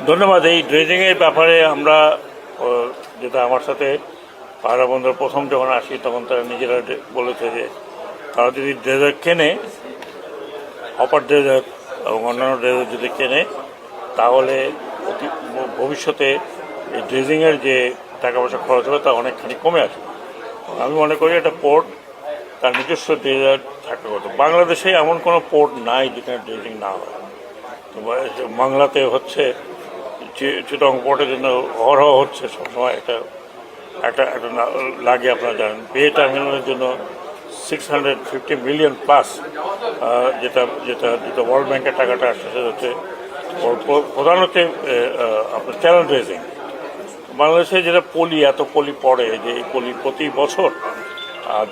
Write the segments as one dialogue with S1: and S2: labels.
S1: ধন্যবাদ। এই ড্রেজিংয়ের ব্যাপারে আমরা যেটা আমার সাথে পায়রা বন্দর প্রথম যখন আসি তখন তারা নিজেরা বলেছে যে তারা যদি ড্রেজার কেনে, হপার ড্রেজার এবং অন্যান্য ড্রেজার যদি কেনে, তাহলে ভবিষ্যতে এই ড্রেজিংয়ের যে টাকা পয়সা খরচ হবে তা অনেকখানি কমে আসবে। আমি মনে করি এটা পোর্ট তার নিজস্ব ড্রেজার থাকা কথা। বাংলাদেশে এমন কোনো পোর্ট নাই যেখানে ড্রেজিং না হয়। তো বাংলাতে হচ্ছে চিটং পোর্টের জন্য অহরহ হচ্ছে সবসময় একটা একটা একটা লাগে। আপনারা জানেন বে টার্মিনালের জন্য 650 মিলিয়ন প্লাস, যেটা যেটা যেটা ওয়ার্ল্ড ব্যাংকের টাকাটা আসছে সেটা হচ্ছে প্রধান হচ্ছে আপনার চ্যানেল ড্রেজিং। বাংলাদেশে যেটা পলি এত পলি পড়ে যে এই পলি প্রতি বছর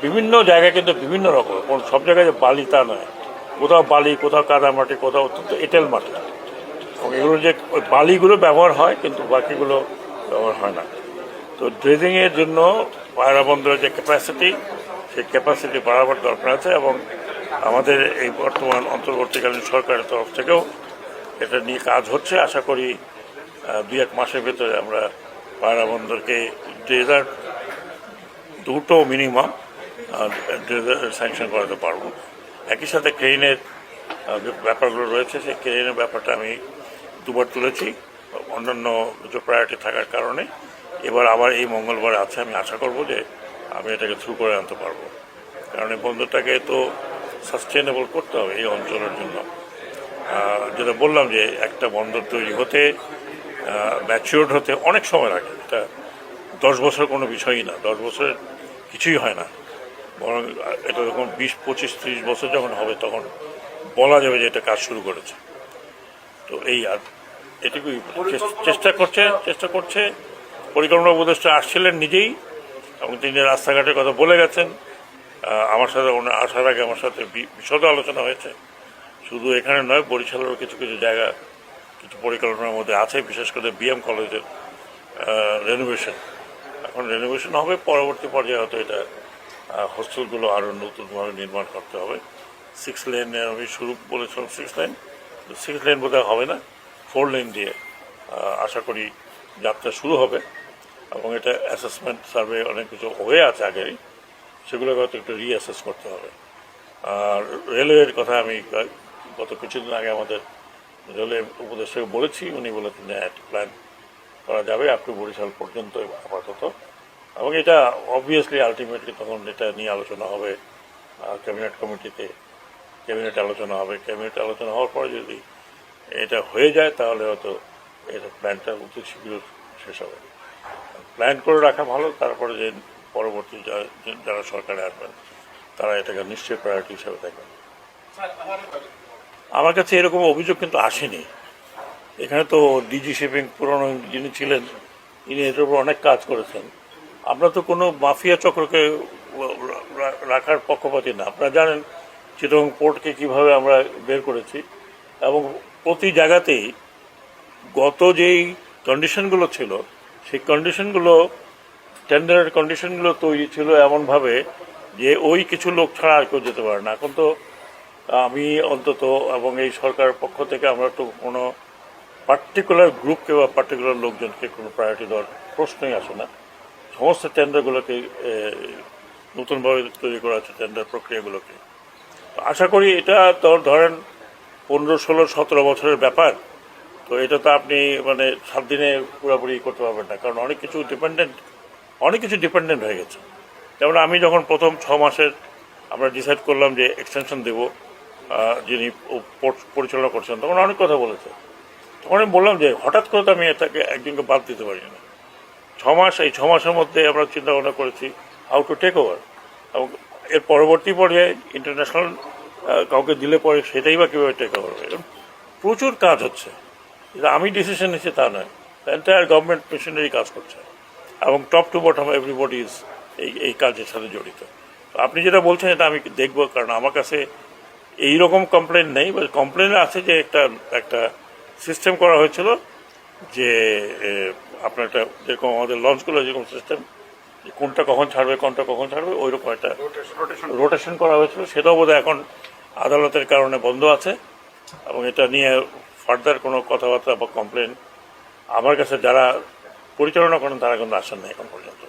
S1: বিভিন্ন জায়গায় কিন্তু বিভিন্ন রকম, কোন সব জায়গায় যে বালি তা নয়, কোথাও বালি, কোথাও কাদামাটি, কোথাও অত্যন্ত এঁটেল মাটি, এবং এগুলো যে বালিগুলো ব্যবহার হয় কিন্তু বাকিগুলো ব্যবহার হয় না। তো ড্রেজিংয়ের জন্য পায়রা বন্দরের যে ক্যাপাসিটি, সেই ক্যাপাসিটি বাড়াবার দরকার আছে, এবং আমাদের এই বর্তমান অন্তর্বর্তীকালীন সরকারের তরফ থেকেও এটা নিয়ে কাজ হচ্ছে। আশা করি 2-1 মাসের ভেতরে আমরা পায়রা বন্দরকে ড্রেজার দুটো মিনিমাম ড্রেজার স্যাংশন করাতে পারবো। একই সাথে ক্রেনের ব্যাপারগুলো রয়েছে, সেই ক্রেনের ব্যাপারটা আমি দুবার তুলেছি অন্যান্য কিছু প্রায়োরিটি থাকার কারণে। এবার আবার এই মঙ্গলবার আছে, আমি আশা করব যে আমি এটাকে থ্রু করে আনতে পারবো, কারণ এই বন্দরটাকে তো সাস্টেনেবল করতে হবে এই অঞ্চলের জন্য। যেটা বললাম যে একটা বন্দর তৈরি হতে, ম্যাচিওর্ড হতে অনেক সময় লাগে। এটা 10 বছর কোনো বিষয়ই না, 10 বছরের কিছুই হয় না, বরং এটা যখন 20, 25, 30 বছর যখন হবে তখন বলা যাবে যে এটা কাজ শুরু করেছে। তো এই আর এটুকুই চেষ্টা করছে পরিকল্পনা উপদেষ্টা আসছিলেন নিজেই, এবং তিনি রাস্তাঘাটের কথা বলে গেছেন। আমার সাথে আসার আগে আমার সাথে বিশদ আলোচনা হয়েছে। শুধু এখানে নয়, বরিশালেরও কিছু কিছু জায়গা কিছু পরিকল্পনার মধ্যে আছে, বিশেষ করে বিএম কলেজের রেনোভেশন। এখন রেনোভেশন হবে, পরবর্তী পর্যায়ে হয়তো এটা হোস্টেলগুলো আরও নতুনভাবে নির্মাণ করতে হবে। 6 লেনের আমি শুরু বলেছিলাম, 6 লেন বোধহয় হবে না, 4 লেন দিয়ে আশা করি যাত্রা শুরু হবে। এবং এটা অ্যাসেসমেন্ট সার্ভে অনেক কিছু হয়ে আছে আগেরই, সেগুলোকে হয়তো একটু রিঅ্যাসেস করতে হবে। আর রেলওয়ের কথা আমি গত কিছুদিন আগে আমাদের রেলওয়ে উপদেষ্টাকে বলেছি, উনি বলেছেন যে একটা প্ল্যান করা যাবে আপ টু বরিশাল পর্যন্ত আপাতত, এবং এটা অবভিয়াসলি আলটিমেটলি তখন এটা নিয়ে আলোচনা হবে ক্যাবিনেট কমিটিতে, ক্যাবিনেটে আলোচনা হবে। ক্যাবিনেটে আলোচনা হওয়ার পরে যদি এটা হয়ে যায় তাহলে হয়তো এটা প্ল্যানটা অতি শীঘ্র শেষ হবে। প্ল্যান করে রাখা ভালো, তারপরে যে পরবর্তী যারা সরকারে আসবেন তারা এটাকে নিশ্চয়ই প্রায়োরিটি হিসেবে দেখবেন। আমার কাছে এরকম অভিযোগ কিন্তু আসেনি। এখানে তো ডিজি শিপিং পুরনো যিনি ছিলেন তিনি এটার উপর অনেক কাজ করেছেন। আমরা তো কোনো মাফিয়া চক্রকে রাখার পক্ষপাতী না। আপনারা জানেন চিটং পোর্টকে কীভাবে আমরা বের করেছি, এবং প্রতি জায়গাতেই গত যেই কন্ডিশনগুলো ছিল সেই কন্ডিশনগুলো, টেন্ডারের কন্ডিশনগুলো তৈরি ছিল এমনভাবে যে ওই কিছু লোক ছাড়া আর কেউ যেতে পারে না। এখন তো আমি অন্তত এবং এই সরকারের পক্ষ থেকে আমরা তো কোনো পার্টিকুলার গ্রুপকে বা পার্টিকুলার লোকজনকে কোনো প্রায়োরিটি দেওয়ার প্রশ্নই আসে না। সমস্ত টেন্ডারগুলোকে নতুনভাবে তৈরি করা আছে, টেন্ডার প্রক্রিয়াগুলোকে। আশা করি এটা তো ধরেন 15, 16, 17 বছরের ব্যাপার। তো এটা তো আপনি মানে 7 দিনে পুরোপুরি করতে পারবেন না, কারণ অনেক কিছু ডিপেন্ডেন্ট হয়ে গেছে। যেমন আমি যখন প্রথম 6 মাসের আমরা ডিসাইড করলাম যে এক্সটেনশন দেবো, যিনি পরিচালনা করছেন তখন অনেক কথা বলেছে। তখন আমি বললাম যে হঠাৎ করে তো আমি এটাকে একদিনকে বাদ দিতে পারি না। 6 মাস, এই 6 মাসের মধ্যে আমরা চিন্তা ভাবনা করেছি হাউ টু টেক ওভার, এবং এর পরবর্তী পর্যায়ে ইন্টারন্যাশনাল কাউকে দিলে পরে সেটাই বা কীভাবে টেক ওভার হবে। এরকম প্রচুর কাজ হচ্ছে, আমি ডিসিশন নিচ্ছি তা নয়, এন্টায়ার গভর্নমেন্ট মেশিনারি কাজ করছে, এবং top to bottom everybody is এই কাজের সাথে জড়িত। আপনি যেটা বলছেন এটা আমি দেখবো, কারণ আমার কাছে এইরকম কমপ্লেন নেই, বা কমপ্লেন আছে যে একটা সিস্টেম করা হয়েছিল যে আপনার একটা যেরকম আমাদের লঞ্চগুলো যেরকম সিস্টেম, কোনটা কখন ছাড়বে ওইরকম একটা রোটেশন করা হয়েছিল, সেটাও বোধহয় এখন আদালতের কারণে বন্ধ আছে, এবং এটা নিয়ে ফার্দার কোনো কথাবার্তা বা কমপ্লেন আমার কাছে যারা পরিচালনা করেন তারা কিন্তু আসেন না এখন পর্যন্ত।